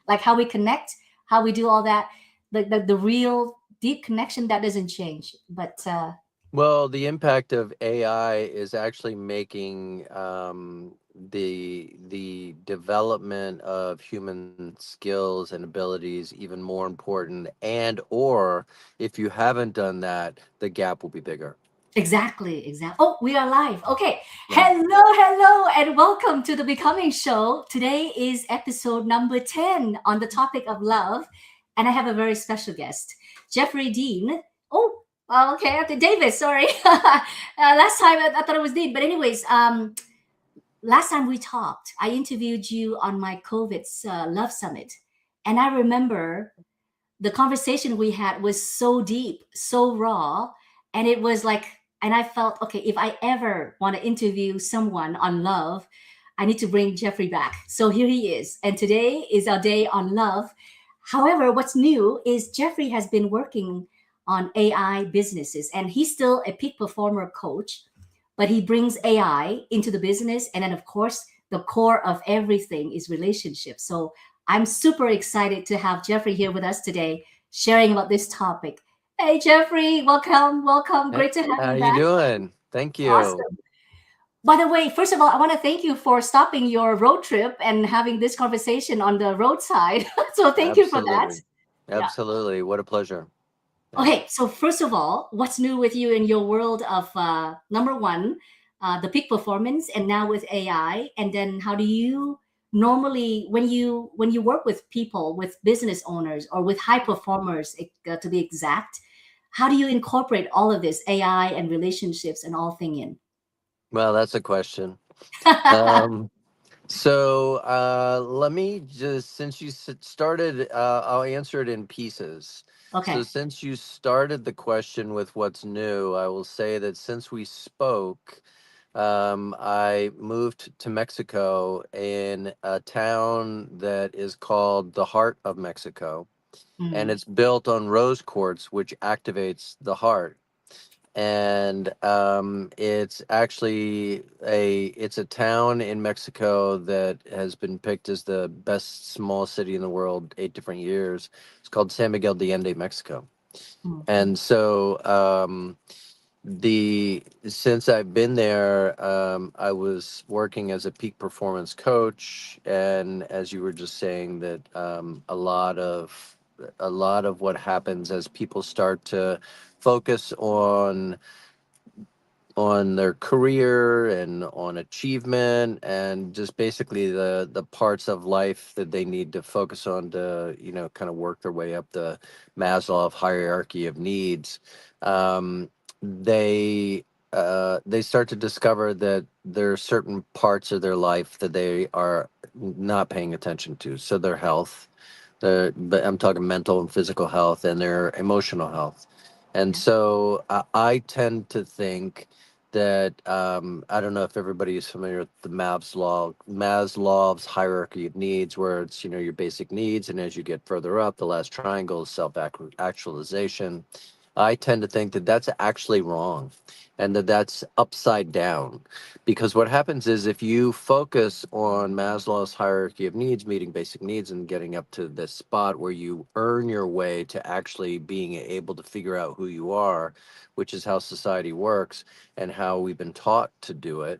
like how we connect, how we do all that, the real deep connection that doesn't change. But Well, the impact of AI is actually making the development of human skills and abilities even more important, and or if you haven't done that, the gap will be bigger. exactly, exactly. Oh, we are live. Okay. Yeah. Hello, and welcome to the Becoming Show. Today is episode number 10 on the topic of love. And I have a very special guest, Jeffery Dean. Oh, well, okay. David, sorry. Last time I thought it was Dean. But, anyways, last time we talked, I interviewed you on my COVID's Love Summit. And I remember the conversation we had was so deep, so raw, and it was like, and I felt, okay, if I ever want to interview someone on love, I need to bring Jeffrey back. So here he is. And today is our day on love. However, what's new is Jeffrey has been working on AI businesses, and he's still a peak performer coach, but he brings AI into the business. And then, of course, the core of everything is relationships. So I'm super excited to have Jeffrey here with us today, sharing about this topic. Hey, Jeffrey, welcome, welcome. Hey, Great to have how you you back. doing? Thank you. Awesome. By the way, first of all, I want to thank you for stopping your road trip and having this conversation on the roadside. So thank you for that. Absolutely. Yeah. Absolutely. What a pleasure. Yeah. Okay, so first of all, what's new with you in your world of number one, the peak performance, and now with AI? And then how do you normally, when you work with people, with business owners, or with high performers, to be exact, how do you incorporate all of this AI and relationships and all thing in? Well, that's a question. Um, let me just, since you started, I'll answer it in pieces. So Okay. since you started the question with what's new, I will say that since we spoke, I moved to Mexico in a town that is called the Heart of Mexico, and Mm, it's built on rose quartz, which activates the heart. And it's actually it's a town in Mexico that has been picked as the best small city in the world 8 different years. It's called San Miguel de Allende, Mexico. mm, And so the since I've been there, I was working as a peak performance coach, and as you were just saying, that a lot of what happens as people start to focus on their career and on achievement and just basically the parts of life that they need to focus on to kind of work their way up the Maslow hierarchy of needs. um, they start to discover that there are certain parts of their life that they are not paying attention to, so their health, but I'm talking mental and physical health, and their emotional health. And yeah. so I tend to think that I don't know if everybody is familiar with the Maslow's hierarchy of needs, where it's your basic needs, and as you get further up, the last triangle is self actualization. I tend to think that that's actually wrong, and that that's upside down, because what happens is if you focus on Maslow's hierarchy of needs, meeting basic needs, and getting up to this spot where you earn your way to actually being able to figure out who you are, which is how society works and how we've been taught to do it,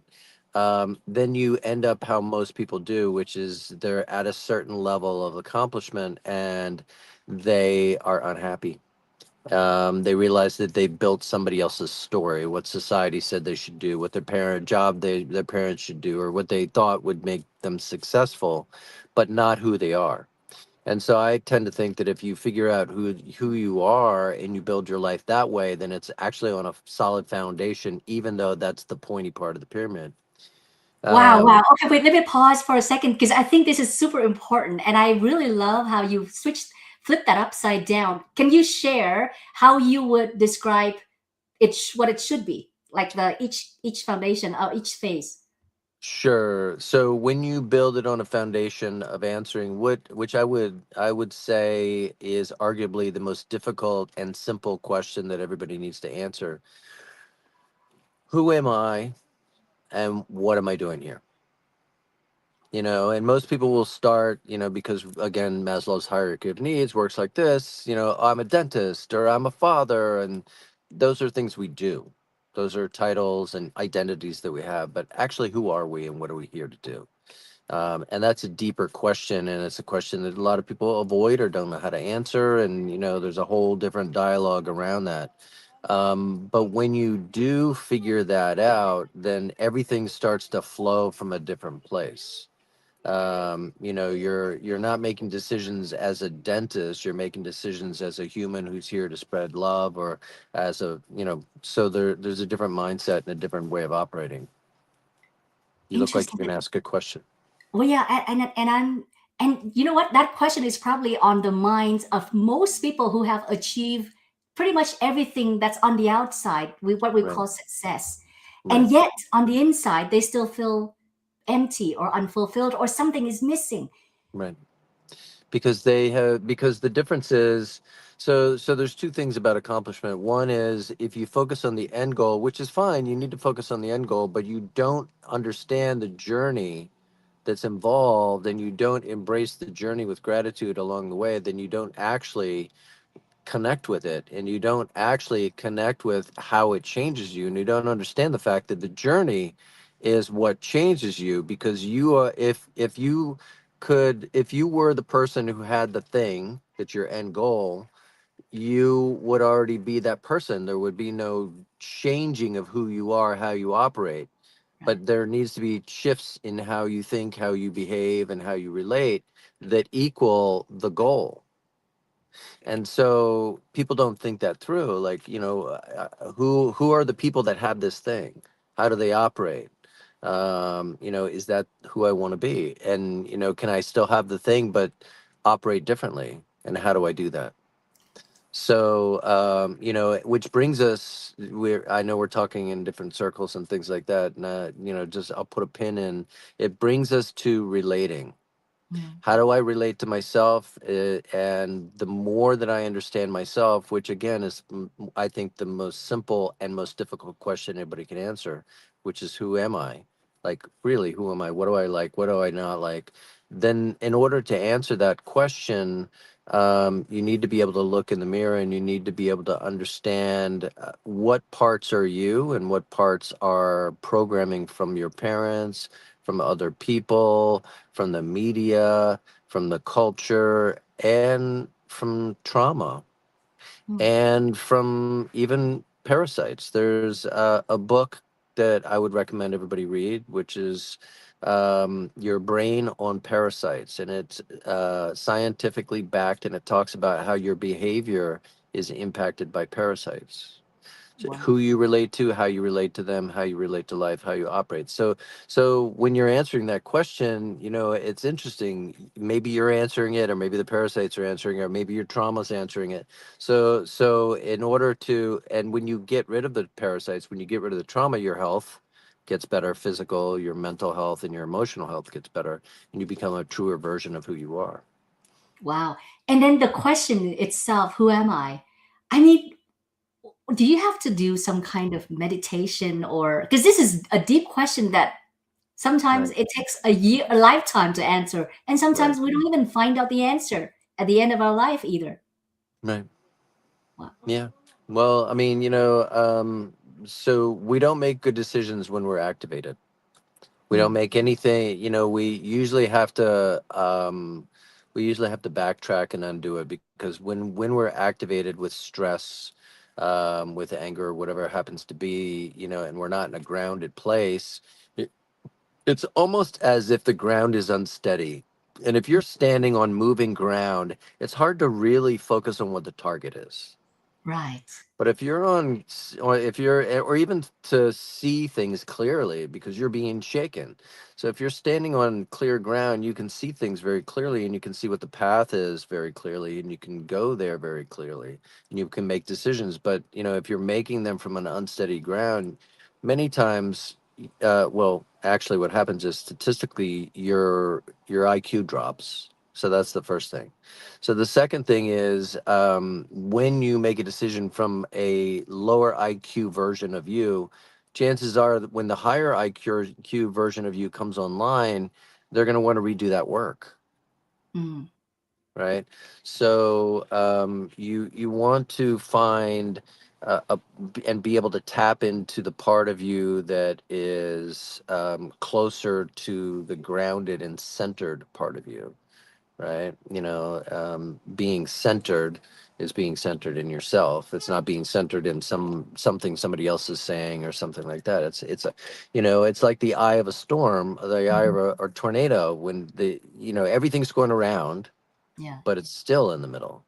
then you end up how most people do, which is they're at a certain level of accomplishment and they are unhappy. They realize that they built somebody else's story, what society said they should do, what their parents should do, or what they thought would make them successful, but not who they are. And so I tend to think that if you figure out who you are and you build your life that way, then it's actually on a solid foundation, even though that's the pointy part of the pyramid. Wow, Um, wow. Okay, wait, let me pause for a second because I think this is super important. And I really love how you flip that upside down. Can you share how you would describe what it should be? Like the each foundation or each phase. Sure. So when you build it on a foundation of answering which I would say is arguably the most difficult and simple question that everybody needs to answer. Who am I and what am I doing here? And most people will start, because again, Maslow's hierarchy of needs works like this. I'm a dentist or I'm a father, and those are things we do. Those are titles and identities that we have, but actually, who are we and what are we here to do? And that's a deeper question, and it's a question that a lot of people avoid or don't know how to answer. And there's a whole different dialogue around that. But when you do figure that out, then everything starts to flow from a different place. You're not making decisions as a dentist. You're making decisions as a human who's here to spread love, or as so there's a different mindset and a different way of operating. You look like Interesting. you're gonna ask a question. Well, yeah, and you know what? That question is probably on the minds of most people who have achieved pretty much everything that's on the outside, what we Right, call success, right, and yet on the inside they still feel empty or unfulfilled or something is missing. right. Because the difference is, so there's two things about accomplishment. One is, if you focus on the end goal, which is fine, you need to focus on the end goal, but you don't understand the journey that's involved, and you don't embrace the journey with gratitude along the way, then you don't actually connect with it, and you don't actually connect with how it changes you, and you don't understand the fact that the journey is what changes you. Because you are, if you were the person who had the thing that's your end goal, you would already be that person. There would be no changing of who you are, how you operate. Right. But there needs to be shifts in how you think, how you behave, and how you relate, that equal the goal. And so people don't think that through. Like, who are the people that have this thing? How do they operate? Is that who I want to be? And can I still have the thing but operate differently? And how do I do that? So, which brings us, I know we're talking in different circles and things like that. And, just I'll put a pin in. It brings us to relating. Mm. How do I relate to myself? And the more that I understand myself, which again is, I think, the most simple and most difficult question anybody can answer, which is, who am I? Like, really, who am I? What do I like? What do I not like? Then, in order to answer that question, you need to be able to look in the mirror, and you need to be able to understand what parts are you and what parts are programming from your parents, from other people, from the media, from the culture, and from trauma, Mm. and from even parasites. There's a book that I would recommend everybody read, which is Your Brain on Parasites. And it's scientifically backed, and it talks about how your behavior is impacted by parasites. So Wow. who you relate to, how you relate to them, how you relate to life, how you operate. So when you're answering that question, it's interesting. Maybe you're answering it, or maybe the parasites are answering it, or maybe your trauma's answering it. So in order to, and when you get rid of the parasites, when you get rid of the trauma, your health gets better, physical, your mental health and your emotional health gets better, and you become a truer version of who you are. Wow. And then the question itself, who am I? I mean, do you have to do some kind of meditation, or because this is a deep question that sometimes Right. it takes a year, a lifetime to answer, and Right. sometimes we don't even find out the answer at the end of our life either. Right. Wow. Yeah. Well, I mean, so we don't make good decisions when we're activated. We don't Mm. make anything, we usually have to backtrack and undo it, because when we're activated with stress, with anger, whatever it happens to be, and we're not in a grounded place, it, it's almost as if the ground is unsteady. And if you're standing on moving ground, it's hard to really focus on what the target is. Right. But if you're on, or if you're, or even to see things clearly, because you're being shaken. So if you're standing on clear ground, you can see things very clearly, and you can see what the path is very clearly, and you can go there very clearly, and you can make decisions. But, if you're making them from an unsteady ground, many times, well, actually what happens is, statistically, your IQ drops. So that's the first thing. So the second thing is, when you make a decision from a lower IQ version of you, chances are that when the higher IQ version of you comes online, they're going to want to redo that work, Mm. right? So you want to find and be able to tap into the part of you that is closer to the grounded and centered part of you, right? Being centered is being centered in yourself. It's not being centered in something somebody else is saying or something like that. It's a, it's like the eye of a storm, the eye of Mhm. a tornado, when everything's going around, Yeah. but it's still in the middle.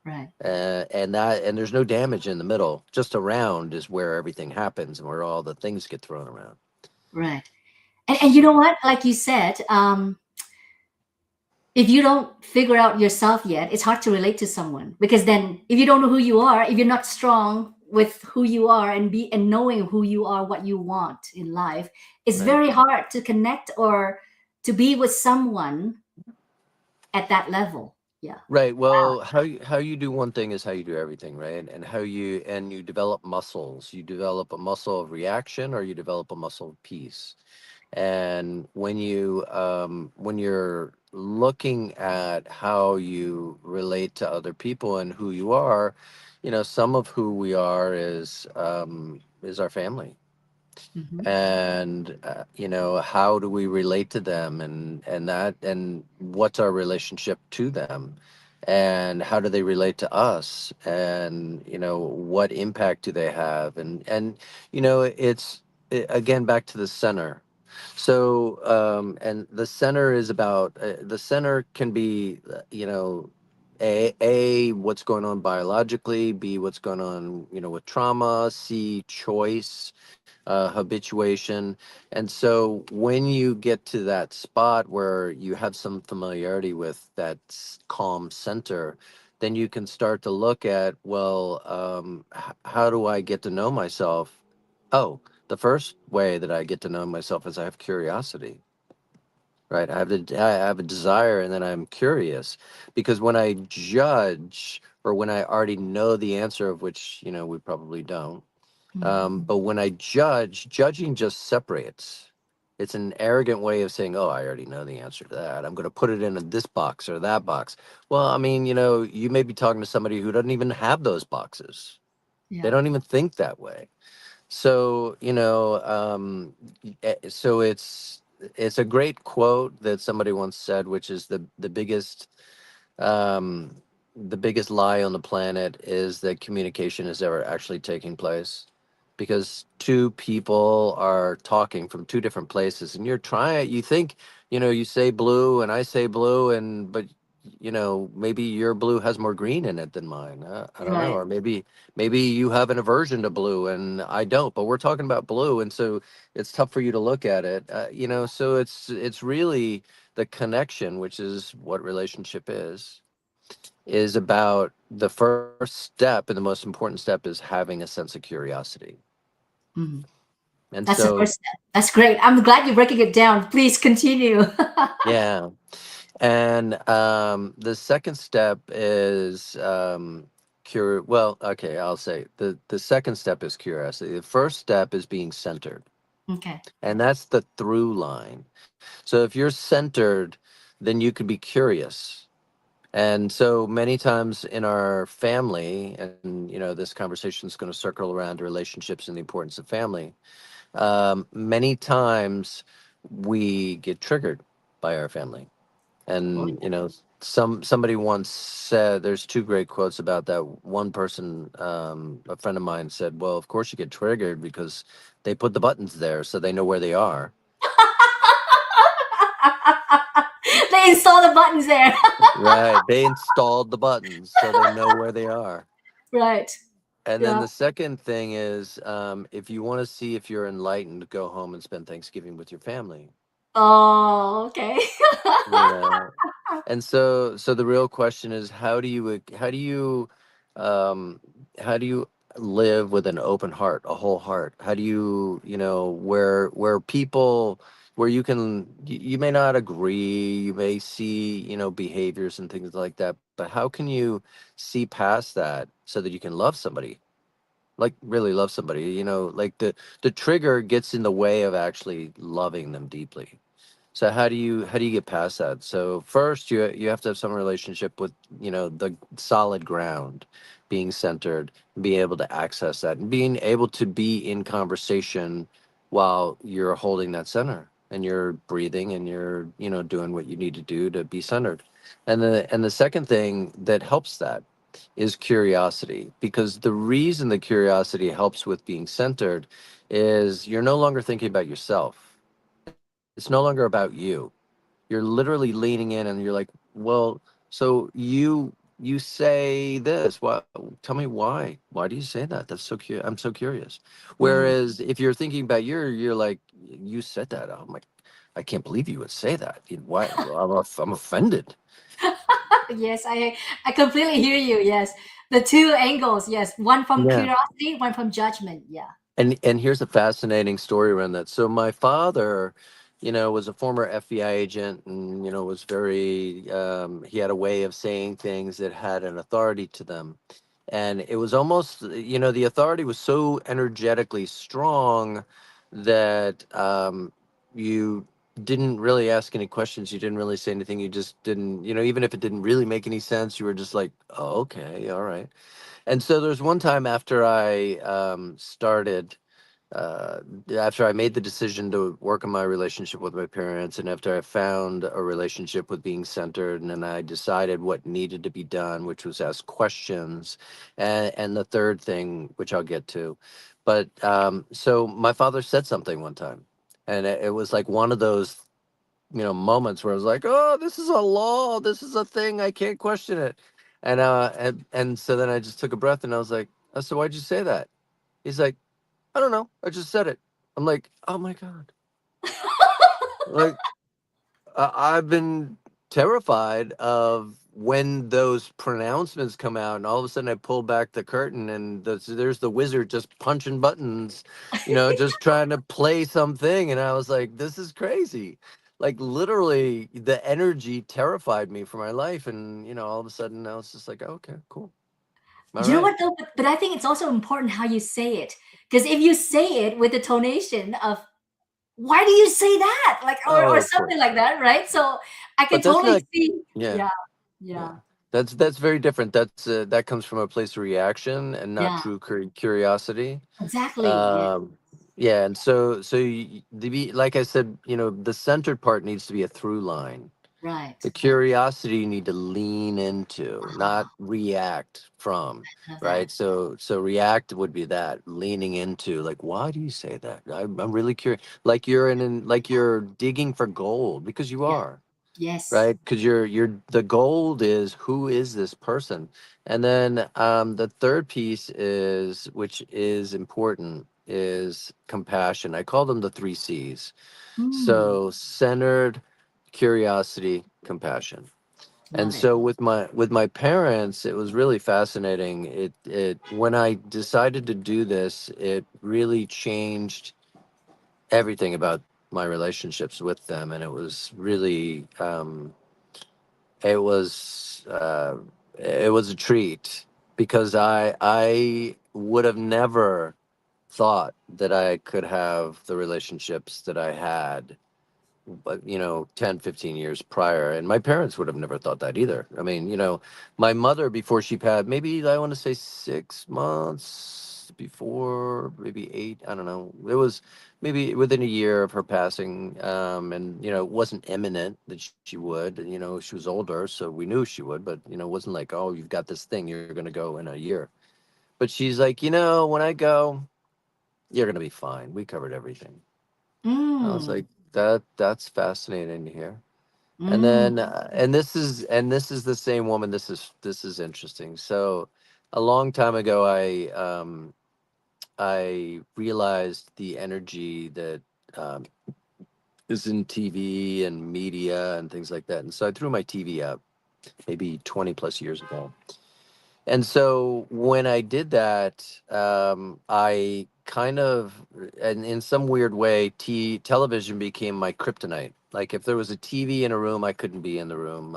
Right. And there's no damage in the middle. Just around is where everything happens and where all the things get thrown around. Right. And you So, know what? Like you said, if you don't figure out yourself yet, it's hard to relate to someone, because then if you don't know who you are, if you're not strong with who you are and knowing who you are, what you want in life, it's right. very hard to connect or to be with someone at that level. Yeah. Right. Wow. Well, how you do one thing is how you do everything, right? And you develop muscles. You develop a muscle of reaction, or you develop a muscle of peace. And when you're looking at how you relate to other people and who you are, some of who we are is our family. Hmm. And how do we relate to them, and what's our relationship to them, and how do they relate to us, and what impact do they have, again, back to the center. So and the center is about the center can be a what's going on biologically, b what's going on with trauma, c choice, habituation. And so when you get to that spot where you have some familiarity with that calm center, then you can start to look at, well, how do I get to know myself? Oh, the first way that I get to know myself is I have curiosity, right? I have a desire, and then I'm curious, because when I judge, or when I already know the answer, of which we probably don't, Hmm. but when I judge, judging just separates. It's an arrogant way of saying, "Oh, I already know the answer to that. I'm going to put it in this box or that box." Well, I mean, you may be talking to somebody who doesn't even have those boxes. They Yeah. don't even think that way. So, so it's a great quote that somebody once said, which is um, the biggest lie on the planet is that communication is ever actually taking place, because two people are talking from two different places, and you think, you say blue and I say blue, but maybe your blue has more green in it than mine. I don't know. Right. Or maybe you have an aversion to blue and I don't, but we're talking about blue. And so it's tough for you to look at it, so it's really the connection, which is what relationship is about. The first step, and the most important step, is having a sense of curiosity. Mhm. And That's the so, first step. That's great. I'm glad you're breaking it down. Please continue. yeah. And the second step is well, okay, I'll say the second step is curiosity. The first step is being centered. Okay. And that's the through line. So if you're centered, then you could be curious. And so many times in our family, and this conversation is going to circle around relationships and the importance of family. Many times we get triggered by our family. Oh, And somebody once said, there's two great quotes about that. One person, a friend of mine, said, well, of course you get triggered because they put the buttons there so they know where they are. they install the buttons there. Right, they installed the buttons so they know where they are. right. And then Yeah. the second thing is, if you want to see if you're enlightened, go home and spend Thanksgiving with your family. Oh, okay. You know, and so the real question is, um, how do you live with an open heart, a whole heart? How do you, where you can, you may not agree, you may see, behaviors and things like that, but how can you see past that so that you can love somebody? Like, really love somebody, like the trigger gets in the way of actually loving them deeply. So how do you get past that? So first you have to have some relationship with, the solid ground, being centered, being able to access that, and being able to be in conversation while you're holding that center and you're breathing and you're, doing what you need to do to be centered. And the second thing that helps that is curiosity, because the reason the curiosity helps with being centered is you're no longer thinking about yourself. It's no longer about you. You're literally leaning in and you're like, well, so you say this. Why? Tell me why. Why do you say that? That's so curious. I'm so curious. Mm. Whereas if you're thinking about you're like, you said that. I'm like, I can't believe you would say that. Why? Well, I'm offended. Yes, I completely hear you. Yes, the two angles. Yes, one from Yeah. curiosity, one from judgment. Yeah. And here's a fascinating story around that. So my father, was a former FBI agent, and was very. He had a way of saying things that had an authority to them, and it was almost, the authority was so energetically strong that you didn't really ask any questions. You didn't really say anything. You just didn't, even if it didn't really make any sense, you were just like, oh, okay, all right. And so there's one time after I uh, after I made the decision to work on my relationship with my parents, and after I found a relationship with being centered, and then I decided what needed to be done, which was ask questions, and the third thing, which I'll get to. But so my father said something one time, and it was like one of those moments where I was like, oh, this is a law, this is a thing, I can't question it. And so then I just took a breath and I was like, oh, so why'd you say that? He's like, I don't know, I just said it. I'm like, oh my god. Like, I've been terrified of when those pronouncements come out, and all of a sudden I pull back the curtain, and there's the wizard just punching buttons, just trying to play something. And I was like, this is crazy. Like, literally, the energy terrified me for my life. And, all of a sudden I was just like, okay, cool. All You know right. what though? But I think it's also important how you say it. Because if you say it with the tonation of "Why do you say that?" Like Oh, or of something course. like that, right? So I can But that's totally not, see. yeah. Yeah, Yeah, yeah, that's very different. That comes from a place of reaction and not yeah. true curiosity. Exactly. Yeah. Um, yeah, and like I said, the centered part needs to be a through line. Right. The curiosity you need to lean into, not Ah, react from, I love that. right? So react would be that leaning into, like, why do you say that? I'm really curious. Like like you're digging for gold, because you Yeah. are, Yes. right? Because you're the gold is, who is this person? And then the third piece is, which is important, is compassion. I call them the three C's. Mm, So centered, curiosity, compassion. And love it. so with my parents, it was really fascinating. It when I decided to do this, it really changed everything about my relationships with them. And it was really it was uh, it was a treat, because I would have never thought that I could have the relationships that I had, but 10, 15 years prior. And my parents would have never thought that either. I mean, my mother, before she passed, maybe I want to say 6 months before, maybe eight, I don't know, it was maybe within a year of her passing. And it wasn't imminent that she would. She was older, so we knew she would, but it wasn't like, oh, you've got this thing, you're going to go in a year. But she's like, when I go, you're going to be fine, we covered everything. I was Mm, like, that's fascinating to hear. And mm, then and this is the same woman. This is interesting. So a long time ago, I realized the energy that um, is in TV and media and things like that. And so I threw my TV out maybe 20 plus years ago. And so when I did that, I kind of, and in some weird way, television became my kryptonite. Like, if there was a TV in a room, I couldn't be in the room.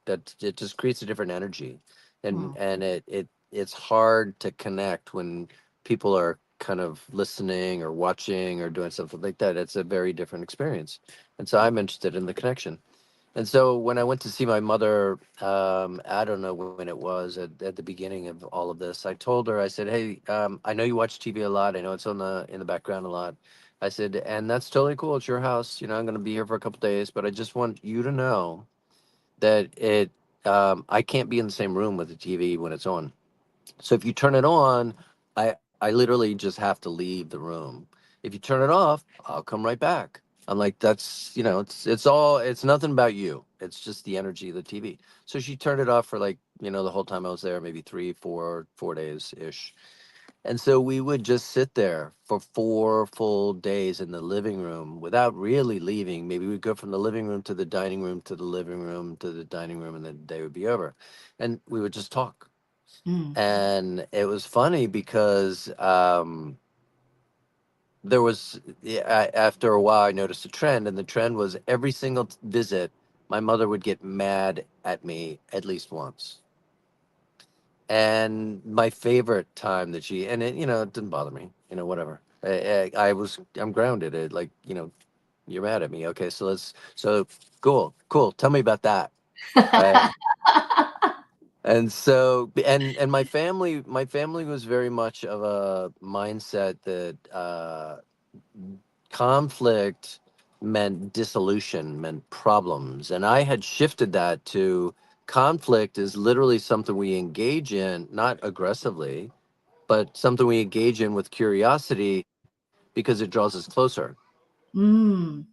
That it just creates a different energy, and mm. it's hard to connect when people are kind of listening or watching or doing something like that. It's a very different experience. And so I'm interested in the connection. And so when I went to see my mother, I don't know when it was at the beginning of all of this, I told her, I said, "Hey, I know you watch TV a lot. I know it's on the in the background a lot." I said, "And that's totally cool. It's your house. You know, I'm going to be here for a couple days, but I just want you to know that I can't be in the same room with the TV when it's on. So if you turn it on, I literally just have to leave the room. If you turn it off, I'll come right back." I'm like, "That's, it's nothing about you. It's just the energy of the TV." So she turned it off for, like, the whole time I was there, maybe 4 days ish. And so we would just sit there for 4 full days in the living room without really leaving. Maybe we'd go from the living room to the dining room to the living room to the dining room, and then the day would be over. And we would just talk. Mm. And it was funny because there was, yeah, after a while, I noticed a trend, and the trend was every single visit, my mother would get mad at me at least once. And my favorite time that she, and it didn't bother me, whatever. I'm grounded. Like, you're mad at me. Okay, so cool, cool. Tell me about that. Right. And so, and my family was very much of a mindset that conflict meant dissolution, meant problems. And I had shifted that to conflict is literally something we engage in, not aggressively, but something we engage in with curiosity because it draws us closer. Mm.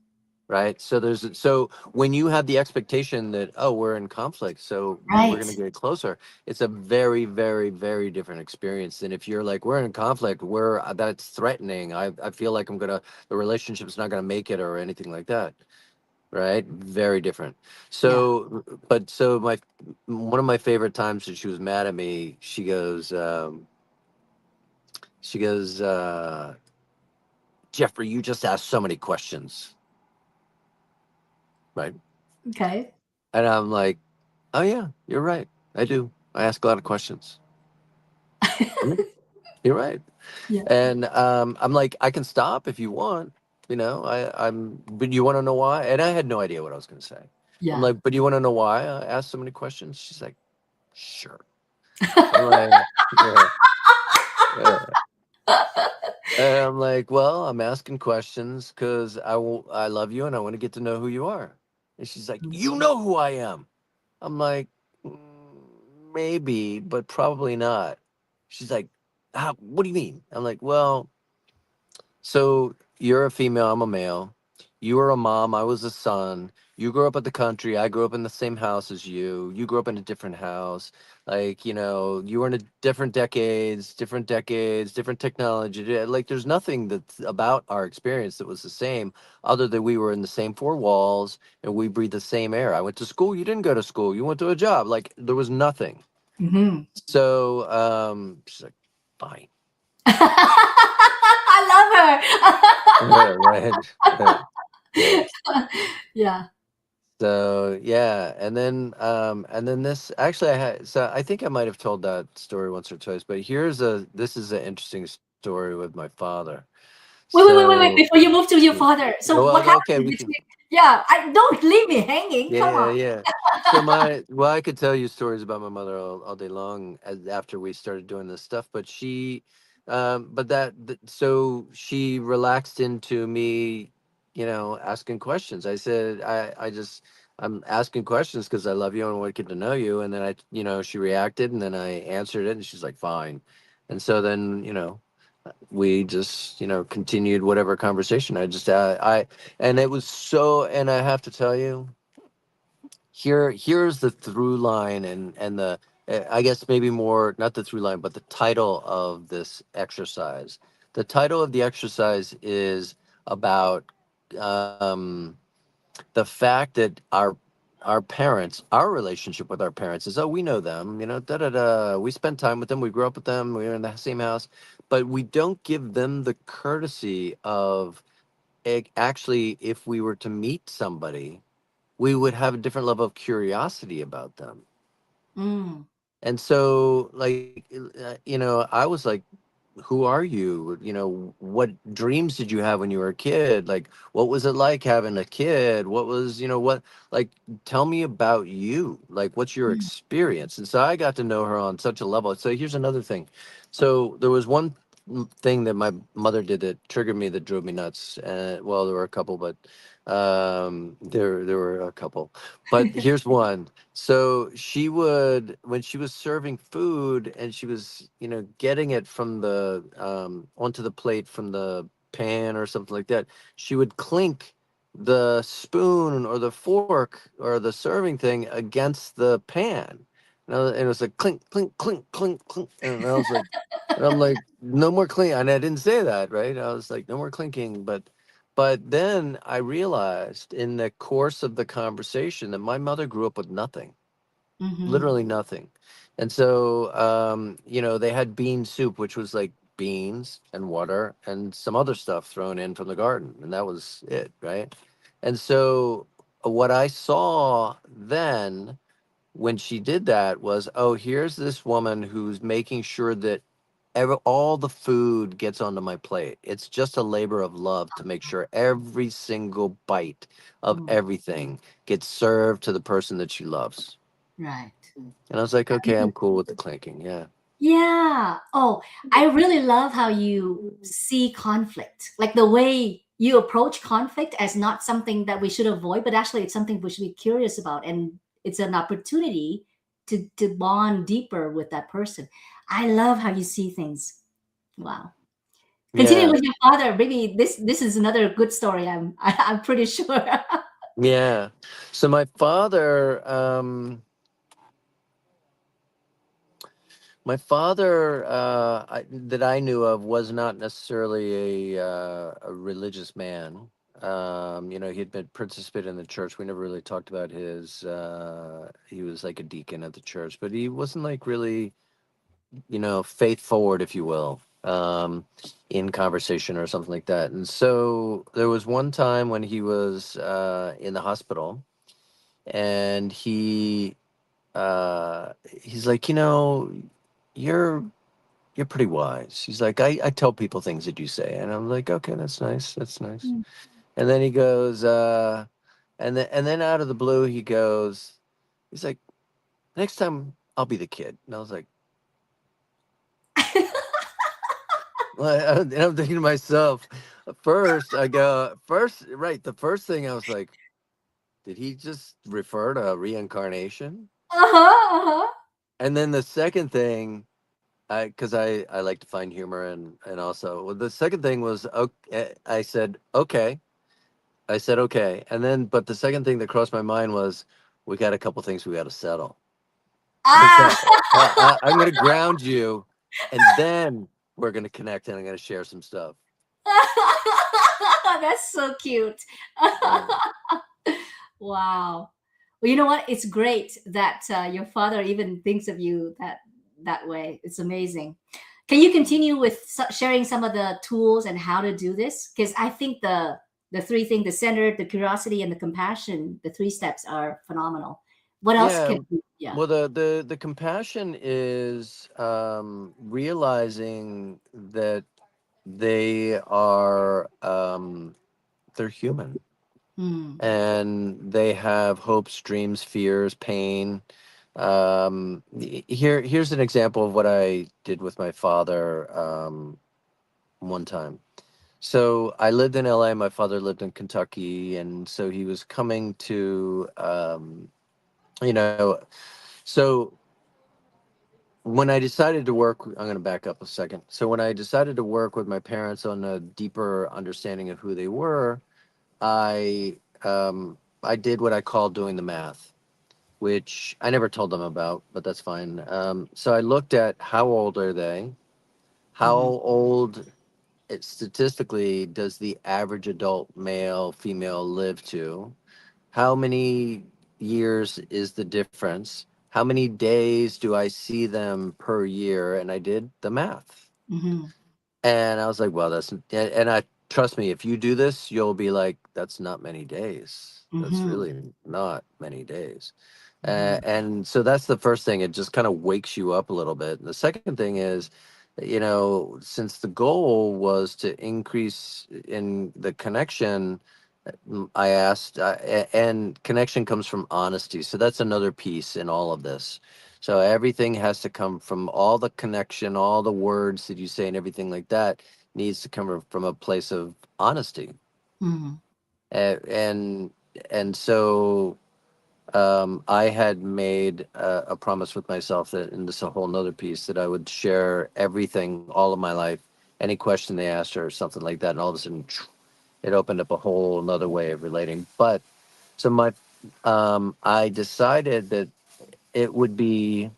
Right. So when you have the expectation that, oh, we're in conflict, so we're Right. going to get closer, it's a very, very, very different experience than if you're like, we're in conflict, that's threatening. I feel like the relationship's not going to make it or anything like that. Right. Very different. Yeah. So my one of my favorite times that she was mad at me, she goes, "Jeffrey, you just asked so many questions." Right. Okay. And I'm like, "Oh yeah, you're right. I do. I ask a lot of questions." "Mhm, you're right." Yeah. And I'm like, "I can stop if you want. But you want to know why?" And I had no idea what I was going to say. I'm Yeah. like, "But you want to know why I asked so many questions?" She's like, "Sure." I'm like, "Yeah, yeah." And I'm like, "Well, I'm asking questions because I love you and I want to get to know who you are." And she's like, "You know who I am." I'm like, "Mm, maybe, but probably not." She's like, "What do you mean?" I'm like, "Well, so you're a female, I'm a male. You were a mom, I was a son. You grew up at the country, I grew up in the same house as you. You grew up in a different house. Like, you were in a different decades, different technology. Like, there's nothing that's about our experience that was the same, other than we were in the same four walls and we breathed the same air. I went to school, you didn't go to school, you went to a job. Like, there was nothing." Hmm. So she's like, "Fine." Yeah, right. Right. Right. I love her. Yeah. So yeah, and then this actually I think I might have told that story once or twice, but this is an interesting story with my father. Wait. So Before you move to your mm, father, so what well, okay, happened we can. between? Yeah, I don't leave me hanging. Come Yeah, on. yeah. I could tell you stories about my mother all day long after we started doing this stuff, but so she relaxed into me, asking questions. I said, I'm asking questions because I love you and want to get to know you. And then she reacted and then I answered it and she's like, fine. And so then, we just, continued whatever conversation. And it was and I have to tell you, here's the through line and the I guess maybe more not the through line but the title of this exercise. The title of the exercise is about um, the fact that our relationship with our parents is, oh, we know them, da da da, we spend time with them, we grew up with them, we were in the same house, but we don't give them the courtesy of actually, if we were to meet somebody, we would have a different level of curiosity about them. Mm. And so, like, I was like, who are you? You know, what dreams did you have when you were a kid? Like, what was it like having a kid? What was, you know, what, like, tell me about you. Like, what's your Mm, experience? And so I got to know her on such a level. So here's another thing. So there was one thing that my mother did that triggered me, that drove me nuts. Well, there were a couple, but there were a couple. But here's one. So she would, when she was serving food and she was, you know, getting it from the onto the plate from the pan or something like that, she would clink the spoon or the fork or the serving thing against the pan. And it was like clink, clink, clink, clink, clink. And I was like, and I'm like, no more clink. And I didn't say that, right? I was like, no more clinking. But then I realized in the course of the conversation that my mother grew up with nothing, mhm, literally nothing. And so, you know, they had bean soup, which was like beans and water and some other stuff thrown in from the garden. And that was it, right? And so, what I saw then when she did that was, oh, here's this woman who's making sure that all the food gets onto my plate. It's just a labor of love to make sure every single bite of mm, everything gets served to the person that she loves. right. And I was like, okay, I'm cool with the clinking. Yeah. Yeah. Oh, I really love how you see conflict, like the way you approach conflict as not something that we should avoid, but actually it's something we should be curious about, and it's an opportunity to bond deeper with that person. I love how you see things. Wow. Continue Yeah. with your father. Maybe this is another good story. I'm pretty sure. Yeah. So my father, that I knew of, was not necessarily a religious man. You know, he had been participated in the church. We never really talked about his. He was like a deacon at the church, but he wasn't like really, you know, faith forward, if you will, in conversation or something like that. And so there was one time when he was in the hospital, and he's like, you know, you're you're pretty wise. He's like, I tell people things that you say. And I'm like, okay, that's nice. That's nice. Mm. And then he goes, and then out of the blue, he goes, he's like, next time I'll be the kid. And I was like, well, and I'm thinking to myself, first, I go, first, right. The first thing I was like, did he just refer to reincarnation? Uh-huh, uh-huh. And then the second thing, because I like to find humor, and also, well, the second thing was, okay, I said okay, and then but the second thing that crossed my mind was, we got a couple things we got to settle. Ah, Okay, I'm gonna ground you, and then we're gonna connect, and I'm gonna share some stuff. that's so cute. Yeah, Wow. Well, you know what? It's great that your father even thinks of you that way. It's amazing. Can you continue with sharing some of the tools and how to do this? Because I think the three things, the center, the curiosity, and the compassion, the three steps are phenomenal. What else yeah. can yeah. Well, the compassion is realizing that they are they're human, Hmm. and they have hopes, dreams, fears, pain. Here's an example of what I did with my father one time. So I lived in LA. My father lived in Kentucky, and so he was coming to, you know. So when I decided to work, I'm going to back up a second. So when I decided to work with my parents on a deeper understanding of who they were, I I did what I call doing the math, which I never told them about, but that's fine. So I looked at how old are they? How Hmm. old, statistically, does the average adult male, female live to? How many years is the difference? How many days do I see them per year? And I did the math. Hmm. And I was like, well, and I, trust me, if you do this, you'll be like, that's not many days. That's Hmm. really not many days. Hmm. And so that's the first thing. It just kind of wakes you up a little bit. And the second thing is, since the goal was to increase in the connection, I asked, and connection comes from honesty. So that's another piece in all of this. So everything has to come from all the connection, all the words that you say, and everything like that needs to come from a place of honesty. Mm. And so I had made a promise with myself that, and this is a whole nother piece, that I would share everything, all of my life, any question they asked or something like that, and all of a sudden, it opened up a whole another way of relating. But so I decided that it would be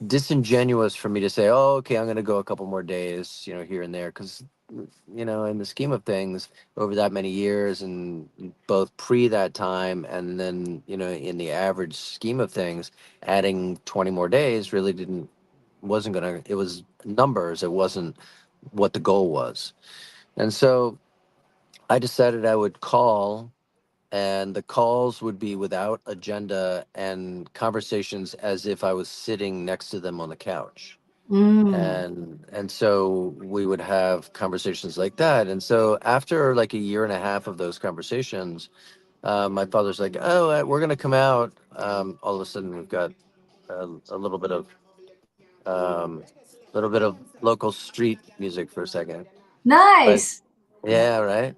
disingenuous for me to say, "Oh, okay, I'm going to go a couple more days, here and there," because in the scheme of things, over that many years, and both pre that time, and then in the average scheme of things, adding 20 more days really didn't wasn't gonna. It was numbers. It wasn't what the goal was, and so I decided I would call, and the calls would be without agenda and conversations as if I was sitting next to them on the couch. Mm. And so we would have conversations like that. And so after like a year and a half of those conversations, my father's like, "Oh, we're gonna come out." All of a sudden, we've got a um, little bit of local street music for a second. But Nice. yeah, right.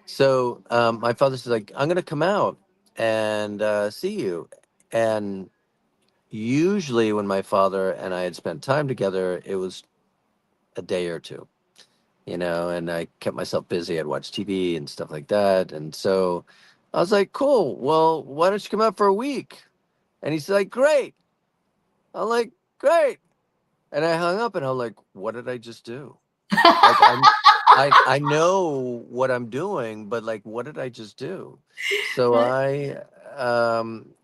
So my father's like, "I'm gonna come out and see you." And usually, when my father and I had spent time together, it was a day or two, and I kept myself busy. I'd watch TV and stuff like that. And so I was like, "Cool. Well, why don't you come out for a week?" And he's like, "Great." I'm like, "Great." And I hung up, and I'm like, "What did I just do?" Like I know what I'm doing, but like, what did I just do? So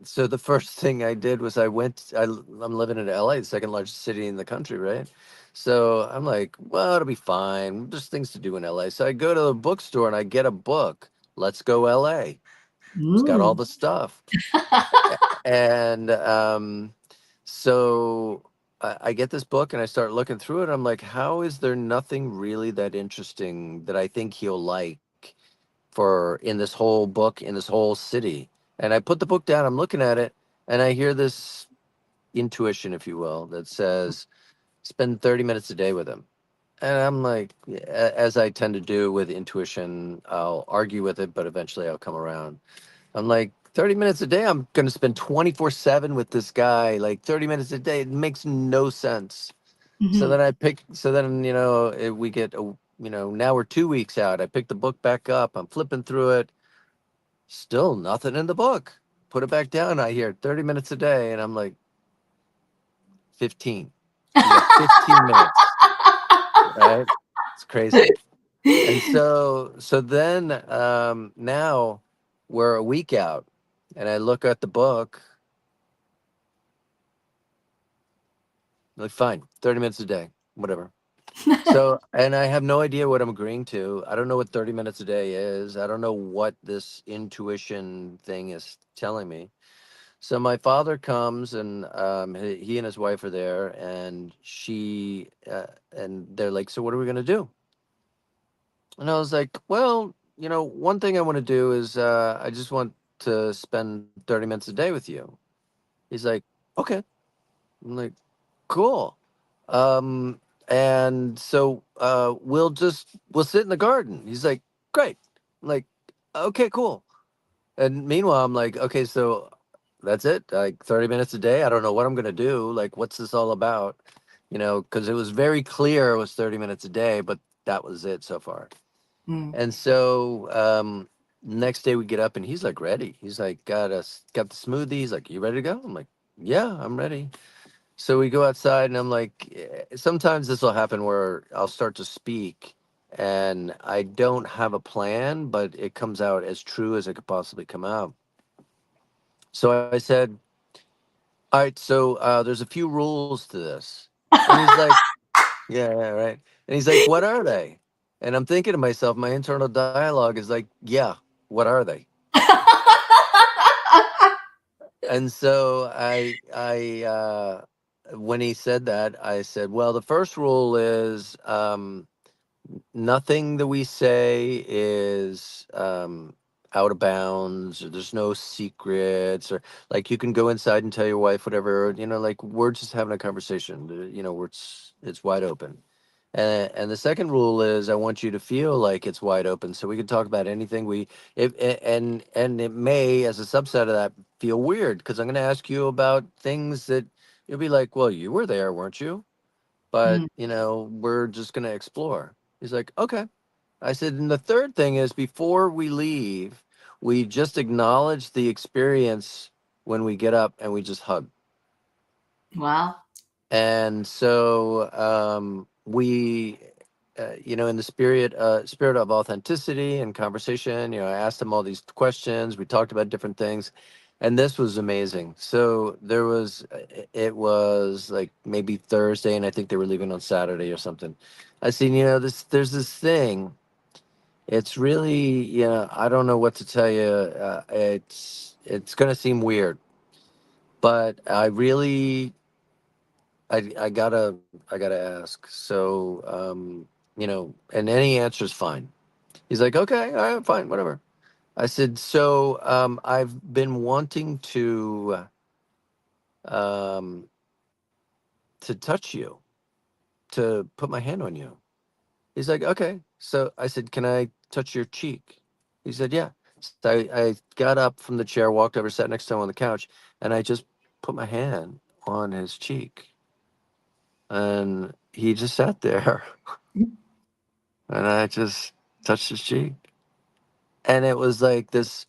so the first thing I did was I'm living in LA, the second largest city in the country, right? So I'm like, well, it'll be fine. There's things to do in LA. So I go to the bookstore and I get a book. Let's Go LA. It's got all Mm. the stuff. And so I get this book and I start looking through it. I'm like, how is there nothing really that interesting that I think he'll like for in this whole book, in this whole city? And I put the book down, I'm looking at it, and I hear this intuition, if you will, that says, spend 30 minutes a day with him. And I'm like, as I tend to do with intuition, I'll argue with it, but eventually I'll come around. I'm like, 30 minutes a day, I'm going to spend 24/7 with this guy, like 30 minutes a day. It makes no sense. So Mhm. then we get, now we're 2 weeks out. I pick the book back up. I'm flipping through it. Still nothing in the book. Put it back down. I hear 30 minutes a day. And I'm like, 15. You got 15 minutes, right? It's crazy. And so then now we're a week out, and I look at the book. Like, fine, 30 minutes a day, whatever. So, and I have no idea what I'm agreeing to. I don't know what 30 minutes a day is. I don't know what this intuition thing is telling me. So my father comes, and he and his wife are there, and and they're like, "So what are we gonna do?" And I was like, "Well, one thing I want to do is I just want to spend 30 minutes a day with you." He's like, "Okay." I'm like, "Cool." Um, and so we'll sit in the garden. He's like, "Great." I'm like, "Okay, cool." And meanwhile, I'm like, "Okay, so that's it. Like 30 minutes a day. I don't know what I'm gonna do. Like, what's this all about?" Because it was very clear it was 30 minutes a day, but that was it so far. Mm. And so next day we get up and he's like ready. He's like got the smoothie. He's like, "You ready to go?" I'm like, "Yeah, I'm ready." So we go outside, and I'm like, sometimes this will happen where I'll start to speak and I don't have a plan, but it comes out as true as it could possibly come out. So I said, "All right, so there's a few rules to this." And he's like, "Yeah, yeah, right." And he's like, "What are they?" And I'm thinking to myself, my internal dialogue is like, "Yeah, what are they?" And so when he said that, I said, well, the first rule is nothing that we say is out of bounds, or there's no secrets, or like you can go inside and tell your wife whatever, like we're just having a conversation, where it's wide open. And the second rule is I want you to feel like it's wide open so we can talk about anything and it may, as a subset of that, feel weird because I'm going to ask you about things that you'll be like, well, you were there, weren't you? But Mm. we're just going to explore. He's like, okay. I said, and the third thing is before we leave, we just acknowledge the experience when we get up and we just hug. Wow. And so we, in the spirit of authenticity and conversation, I asked him all these questions. We talked about different things, and this was amazing. So it was like maybe Thursday, and I think they were leaving on Saturday or something. I seen, there's this thing. It's really, I don't know what to tell you. It's gonna seem weird, but I gotta ask. So, and any answer is fine. He's like, okay, all right, fine, whatever. I said, so I've been wanting um, to touch you, to put my hand on you. He's like, okay. So I said, can I touch your cheek? He said, yeah. So I got up from the chair, walked over, sat next to him on the couch, and I just put my hand on his cheek. And he just sat there, and I just touched his cheek. And it was like this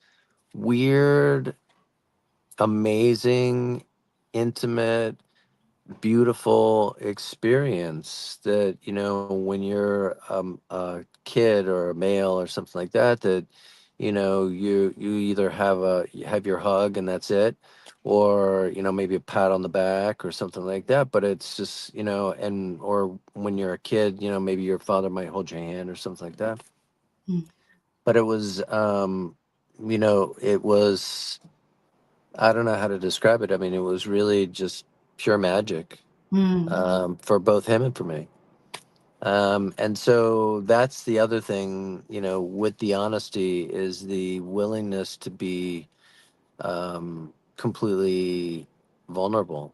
weird, amazing, intimate, beautiful experience that, when you're a kid or a male or something like that, you either you have your hug and that's it, or maybe a pat on the back or something like that. But it's just, and or when you're a kid, maybe your father might hold your hand or something like that. Mm. But it was it was, I don't know how to describe it. I mean, it was really just pure magic, Mm. for both him and for me. And so that's the other thing, with the honesty is the willingness to be completely vulnerable,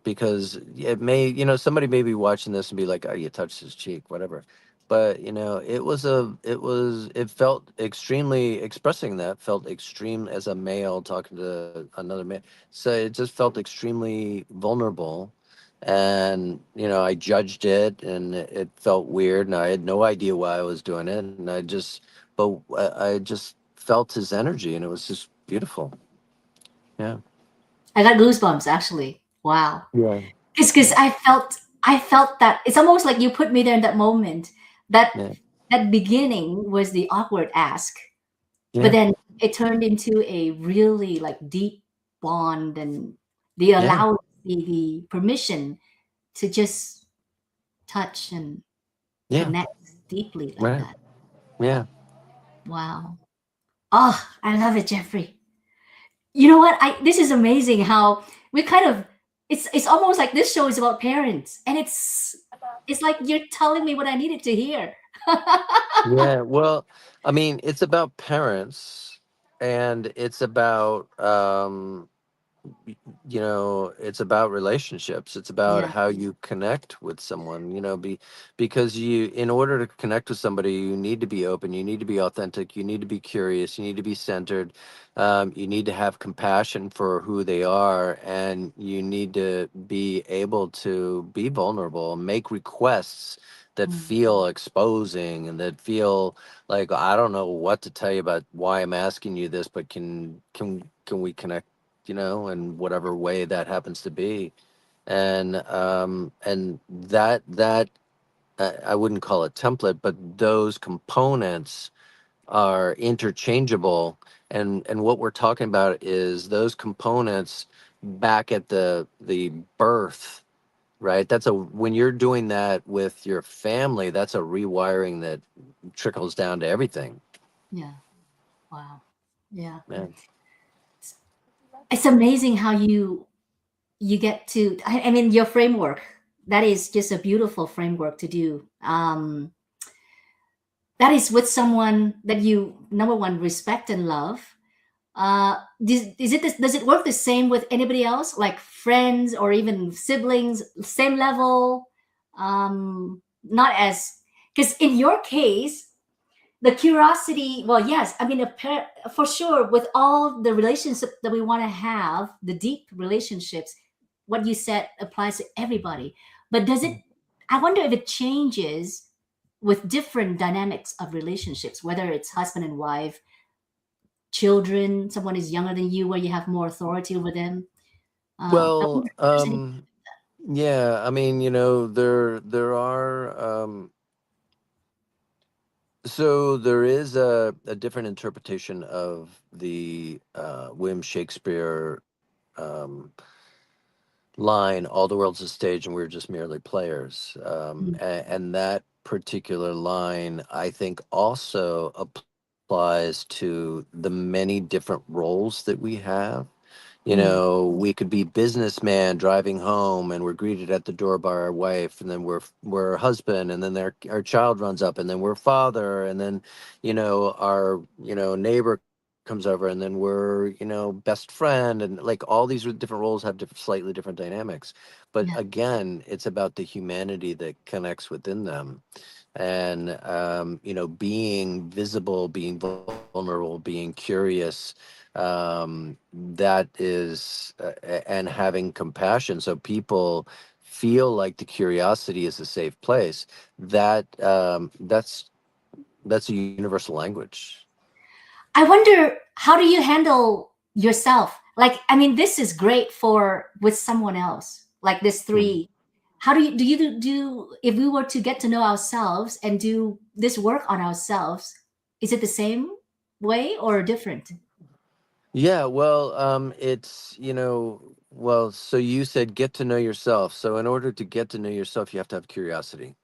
because it may, somebody may be watching this and be like, oh, you touched his cheek, whatever. But it felt extremely, expressing that felt extreme as a male talking to another man. So it just felt extremely vulnerable. And I judged it, and it felt weird, and I had no idea why I was doing it, and I just felt his energy, and it was just beautiful. Yeah. I got goosebumps actually. Wow. Yeah. Because I felt that it's almost like you put me there in that moment. That Yeah. that beginning was the awkward ask, but Yeah. then it turned into a really like deep bond, and the Yeah. allow the permission to just touch and Yeah. connect deeply like Right. that. Yeah. Wow. Oh, I love it, Jeffrey. You know what? I This is amazing how we kind of it's almost like this show is about parents, and it's like you're telling me what I needed to hear. Yeah. Well, I mean, it's about parents, and it's about it's about relationships. It's about Yeah. how you connect with someone, because in order to connect with somebody, you need to be open, you need to be authentic, you need to be curious, you need to be centered, you need to have compassion for who they are, and you need to be able to be vulnerable, make requests that Mm, feel exposing and that feel like, I don't know what to tell you about why I'm asking you this, but can we connect, in whatever way that happens to be. And that I wouldn't call it template, but those components are interchangeable. And what we're talking about is those components back at the birth, right? That's a when you're doing that with your family, that's a rewiring that trickles down to everything, yeah. Wow. Yeah. man. It's amazing how you you get to, I mean, your framework, that is just a beautiful framework to do. That is with someone that you, number one, respect and love. Is it does it work the same with anybody else, like friends or even siblings, same level? Not as, because in your case, the curiosity, well, yes, I mean, for sure, with all the relationship that we want to have, the deep relationships, what you said applies to everybody. But does it, I wonder if it changes with different dynamics of relationships, whether it's husband and wife, children, someone is younger than you, where you have more authority over them. I wonder Well, if there's any. yeah, I mean, there are so there is a different interpretation of the William Shakespeare um, line, "All the world's a stage and we're just merely players," Mm, and that particular line, I think, also applies to the many different roles that we have. mm, We could be businessman driving home, and we're greeted at the door by our wife, and then we're husband, and then our child runs up, and then we're father, and then our neighbor comes over, and then we're best friend, and like all these different roles have slightly different dynamics. But yeah. again, it's about the humanity that connects within them, and being visible, being vulnerable, being curious, that is and having compassion, so people feel like the curiosity is a safe place. That's a universal language. I wonder, how do you handle yourself? Like, I mean, this is great for with someone else. Like this Mhm. three. How do if we were to get to know ourselves and do this work on ourselves? Is it the same way or different? Yeah, well, well, so you said get to know yourself. So in order to get to know yourself, you have to have curiosity,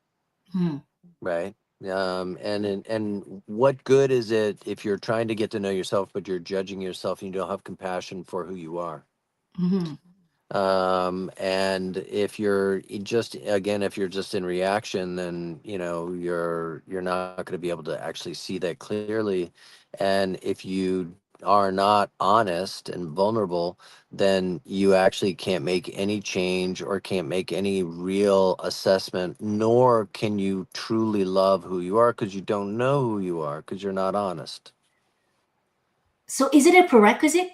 Hmm. right? And what good is it if you're trying to get to know yourself, but you're judging yourself and you don't have compassion for who you are? Hmm. And if you're if you're just in reaction, then you're not going to be able to actually see that clearly. And if you are not honest and vulnerable, then you actually can't make any change or can't make any real assessment, nor can you truly love who you are, because you don't know who you are, because you're not honest. So is it a prerequisite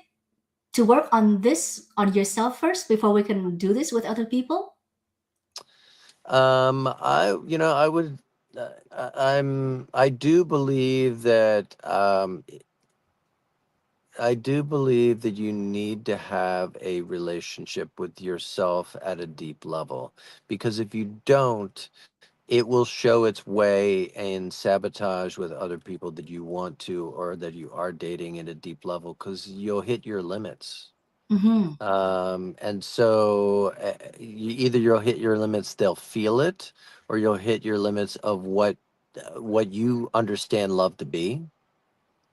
to work on this on yourself first before we can do this with other people? I would, I do believe that, I do believe that you need to have a relationship with yourself at a deep level, because if you don't, it will show its way in sabotage with other people that you want to, or that you are dating at a deep level, because you'll hit your limits. Hmm. And so either you'll hit your limits, they'll feel it, or you'll hit your limits of what you understand love to be.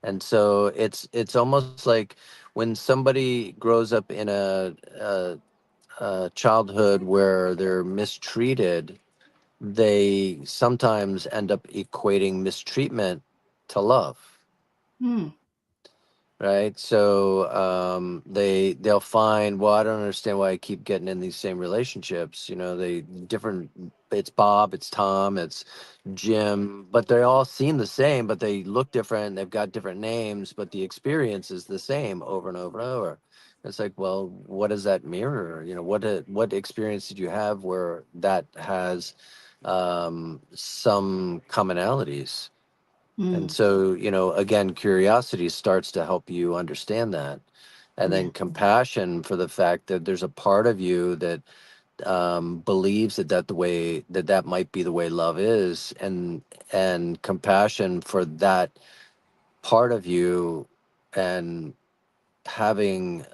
And so it's almost like when somebody grows up in a childhood where they're mistreated, they sometimes end up equating mistreatment to love. Hmm. Right, so they'll find, well, I don't understand why I keep getting in these same relationships. They different, it's Bob, it's Tom, it's Jim, but they all seem the same, but they look different, they've got different names, but the experience is the same over and over and over. It's like, well, what does that mirror? What experience did you have where that has some commonalities? And Hmm. so, again, curiosity starts to help you understand that. And Yeah. then compassion for the fact that there's a part of you that believes that might be the way love is, and compassion for that part of you, and having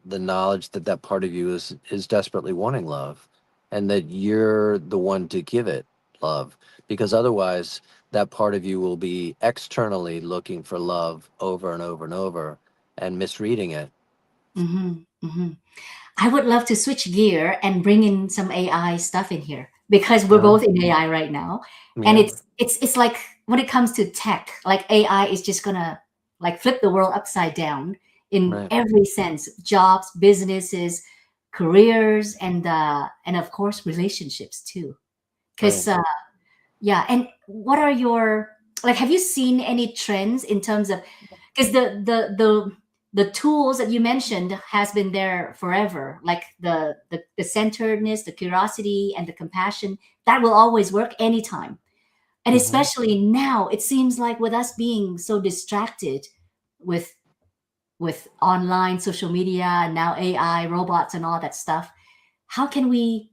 the knowledge that that part of you is desperately wanting love, and that you're the one to give it love, because otherwise that part of you will be externally looking for love over and over and over, and misreading it. Hmm. Hmm. I would love to switch gear and bring in some AI stuff in here because we're Uh, both in AI right now, and yeah, it's like when it comes to tech, like AI is just gonna like flip the world upside down in right, every sense: jobs, businesses, careers, and of course relationships too. Because right. yeah, and what are your like? Have you seen any trends in terms of because the tools that you mentioned has been there forever, like the centeredness, the curiosity, and the compassion that will always work anytime. And Hmm. especially now, it seems like with us being so distracted with with online social media and now AI, robots, and all that stuff, how can we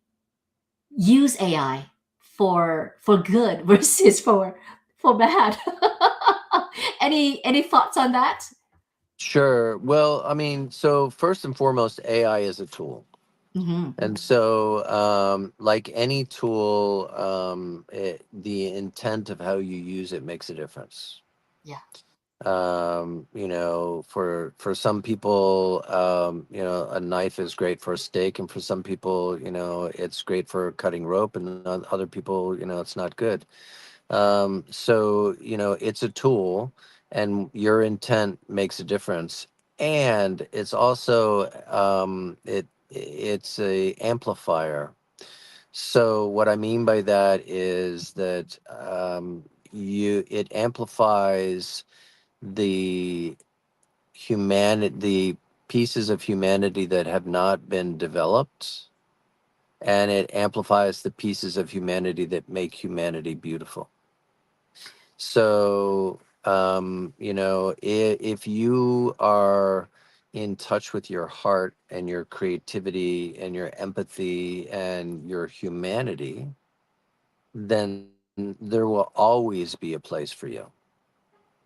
use AI for good versus for bad. Any thoughts on that? Sure. Well, I mean, so first and foremost, AI is a tool. Hmm. And so, like any tool, the intent of how you use it makes a difference. Yeah. For some people, a knife is great for a steak, and for some people, it's great for cutting rope, and other people, it's not good. So, it's a tool, and your intent makes a difference. And it's also it's a amplifier. So what I mean by that is that you it amplifies the the pieces of humanity that have not been developed, and it amplifies the pieces of humanity that make humanity beautiful. So, if you are in touch with your heart and your creativity and your empathy and your humanity, then there will always be a place for you.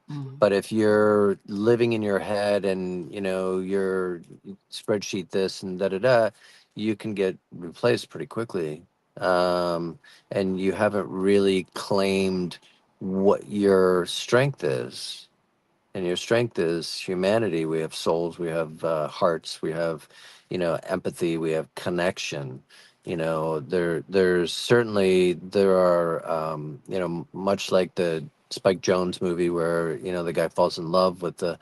Mm. But if you're living in your head and your spreadsheet this and da da da, you can get replaced pretty quickly, um, and you haven't really claimed what your strength is. And your strength is humanity. We have souls, we have hearts, we have empathy, we have connection. There's certainly there are much like the Spike Jones movie where the guy falls in love with the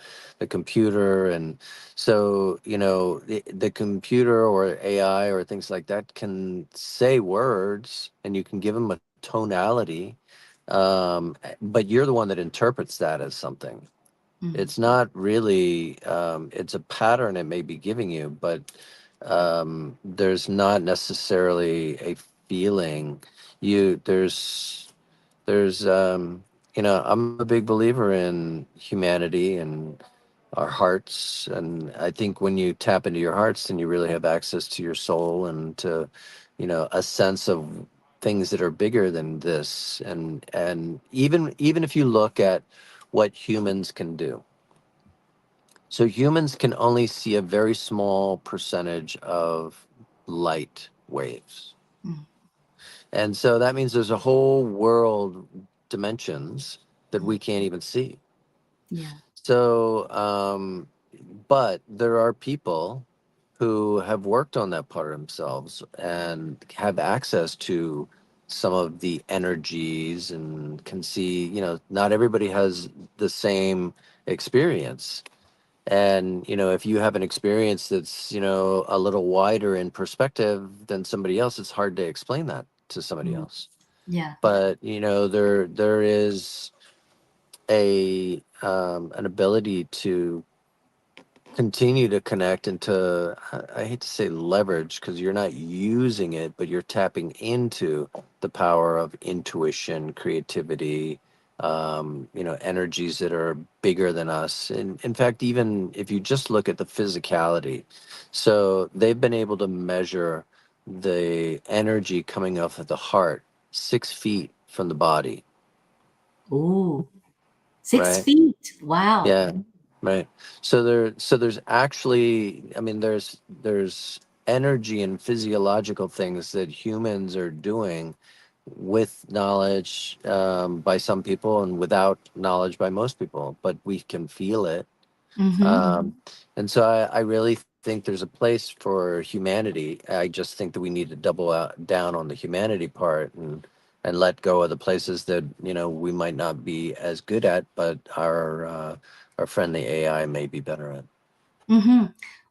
computer. And so the computer or AI or things like that can say words, and you can give them a tonality, but you're the one that interprets that as something. Mm. It's not really, it's a pattern it may be giving you, but there's not necessarily a feeling. You there's I'm a big believer in humanity and our hearts, and I think when you tap into your hearts, then you really have access to your soul and to a sense of things that are bigger than this. And even if you look at what humans can do, so humans can only see a very small percentage of light waves. Mm. And so that means there's a whole world dimensions that Mm. we can't even see. Yeah. So, but there are people who have worked on that part of themselves and have access to some of the energies and can see, not everybody has the same experience. And if you have an experience that's a little wider in perspective than somebody else, it's hard to explain that to somebody Mm. else. Yeah. But there is a an ability to continue to connect and to, I hate to say leverage, because you're not using it, but you're tapping into the power of intuition, creativity, energies that are bigger than us. And in fact, even if you just look at the physicality, so they've been able to measure the energy coming off of the heart 6 feet from the body, Ooh, six right? feet. Wow. Yeah, right. So there's actually, I mean, there's energy and physiological things that humans are doing with knowledge, by some people, and without knowledge by most people, but we can feel it. Mm-hmm. And so I really think there's a place for humanity. I just think that we need to double down on the humanity part, and let go of the places that we might not be as good at, but our friendly AI may be better at. Hmm.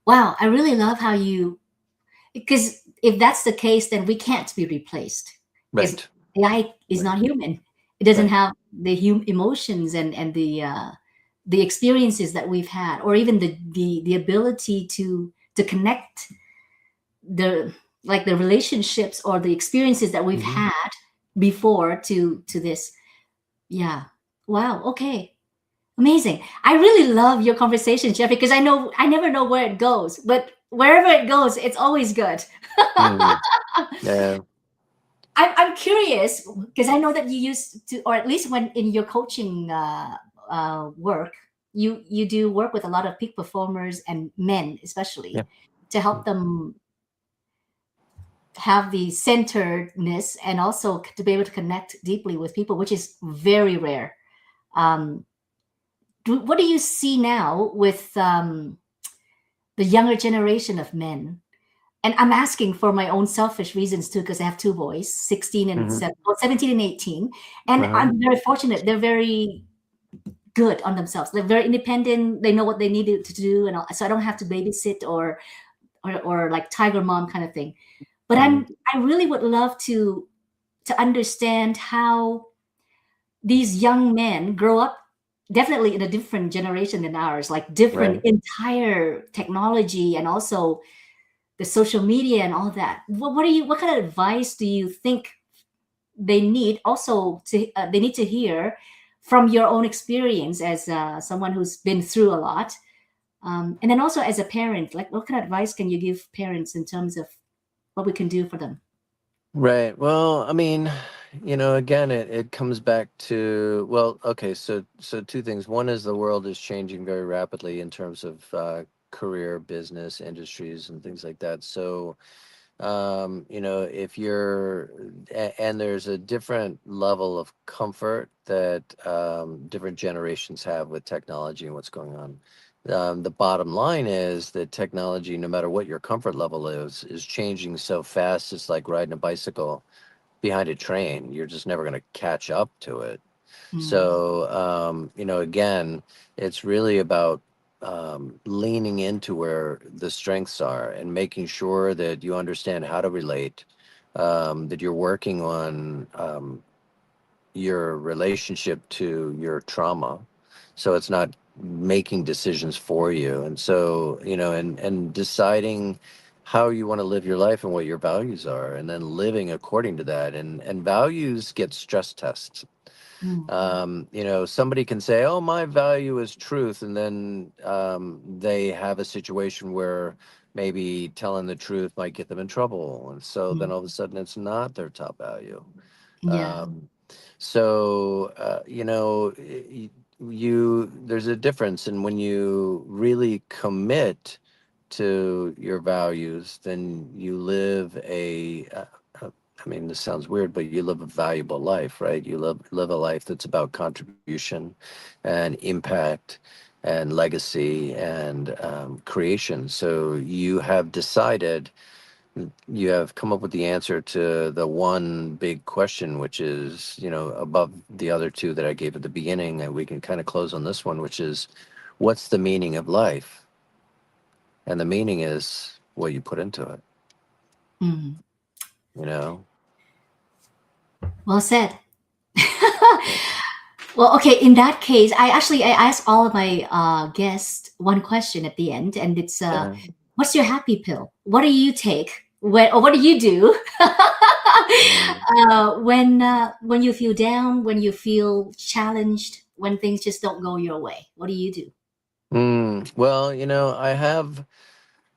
Wow, I really love how you, because if that's the case, then we can't be replaced because Right. AI is Right. not human. It doesn't Right. have the emotions and the experiences that we've had, or even the ability to connect the like the relationships or the experiences that we've Hmm. had before to this. Yeah. Wow. Okay. Amazing. I really love your conversation, Jeffrey, because I know I never know where it goes, but wherever it goes, it's always good. Hmm. Yeah. I'm curious because I know that you used to, or at least when in your coaching work, you do work with a lot of peak performers and men, Yeah. especially, to help them have the centeredness and also to be able to connect deeply with people, which is very rare. Um, what do you see now with the younger generation of men? And I'm asking for my own selfish reasons too, because I have two boys, 16 and Hmm. 17 and 18. And Uh-huh. I'm very fortunate. They're very good on themselves. They're very independent. They know what they need to do. And all, so I don't have to babysit or like tiger mom kind of thing. But Hmm. I really would love to understand how these young men grow up definitely in a different generation than ours, like different Right. entire technology and also the social media and all that. What do you, what kind of advice do you think they need also to they need to hear from your own experience as someone who's been through a lot, and then also as a parent, like what kind of advice can you give parents in terms of what we can do for them? Right. Well, I mean, again, it comes back to, well, okay, so two things. One is the world is changing very rapidly in terms of career, business, industries, and things like that. So, if and there's a different level of comfort that different generations have with technology and what's going on. The bottom line is that technology, no matter what your comfort level is changing so fast. It's like riding a bicycle behind a train. You're just never going to catch up to it. Mm, So, again, it's really about leaning into where the strengths are and making sure that you understand how to relate, that you're working on your relationship to your trauma. So it's not making decisions for you. And so, and deciding how you want to live your life and what your values are, and then living according to that. And values get stress tests. mm, Somebody can say, "Oh, my value is truth," and then they have a situation where maybe telling the truth might get them in trouble, and so then mm. all of a sudden it's not their top value. Yeah. Um, so there's a difference, and when you really commit to your values, then you live I mean, this sounds weird, but you live a valuable life, right? You live a life that's about contribution and impact and legacy and creation. So you have come up with the answer to the one big question, which is, above the other two that I gave at the beginning, and we can kind of close on this one, which is, what's the meaning of life? And the meaning is what you put into it, Mm. you know? Well said. Yeah. Well, okay. In that case, I ask all of my guests one question at the end, and it's Uh, what's your happy pill? What do you take when, or what do you do mm. when you feel down, when you feel challenged, when things just don't go your way? What do you do? Well,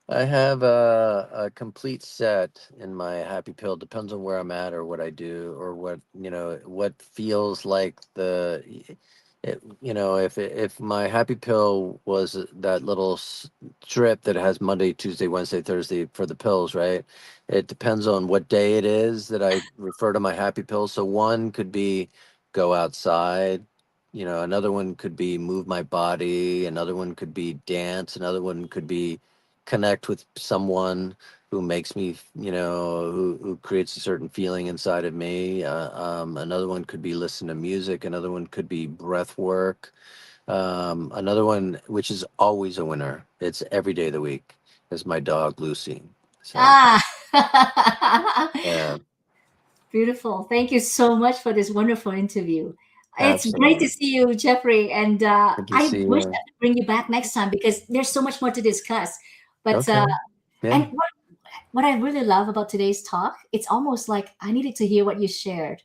I have a complete set in my happy pill. Depends on where I'm at or what I do or what feels like if my happy pill was that little strip that has Monday, Tuesday, Wednesday, Thursday for the pills, right? It depends on what day it is that I refer to my happy pill. So one could be go outside. Another one could be move my body. Another one could be dance. Another one could be connect with someone who makes me, who creates a certain feeling inside of me. Another one could be listen to music. Another one could be breath work. Another one, which is always a winner, it's every day of the week, is my dog Lucy. So Ah. yeah, Beautiful. Thank you so much for this wonderful interview. It's great to absolutely. see you, Jeffrey, and Good to I see wish you. I could bring you back next time because there's so much more to discuss. But Okay. and Yeah. what I really love about today's talk, it's almost like I needed to hear what you shared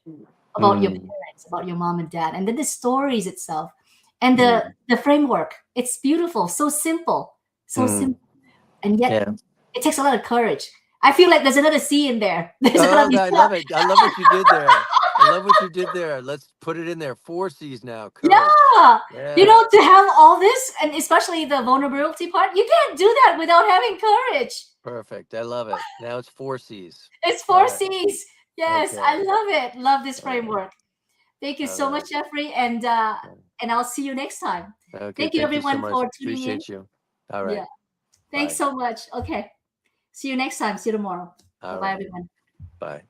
about your Mm, parents, about your mom and dad, and then the stories itself, and mm, the framework. It's beautiful, so mm. simple, and yet Yeah. it takes a lot of courage. I feel like there's another C in there. There's gonna Oh, be I love it. I love what you did there. I love what you did there. Let's put it in there. Four C's now. Courage. yeah. Yeah. To have all this, and especially the vulnerability part, you can't do that without having courage. Perfect. I love it. Now it's four C's. It's All four right. C's. Yes, I Okay. love it. Love this All right. framework. Thank you All so much, right. Jeffrey, and I'll see you next time. Okay. Thank you, Thank you so everyone, much. for tuning in. Appreciate you. All Yeah, right. thanks Bye. so much. Okay, see you next time. See you tomorrow. Bye All bye, right. everyone. Bye.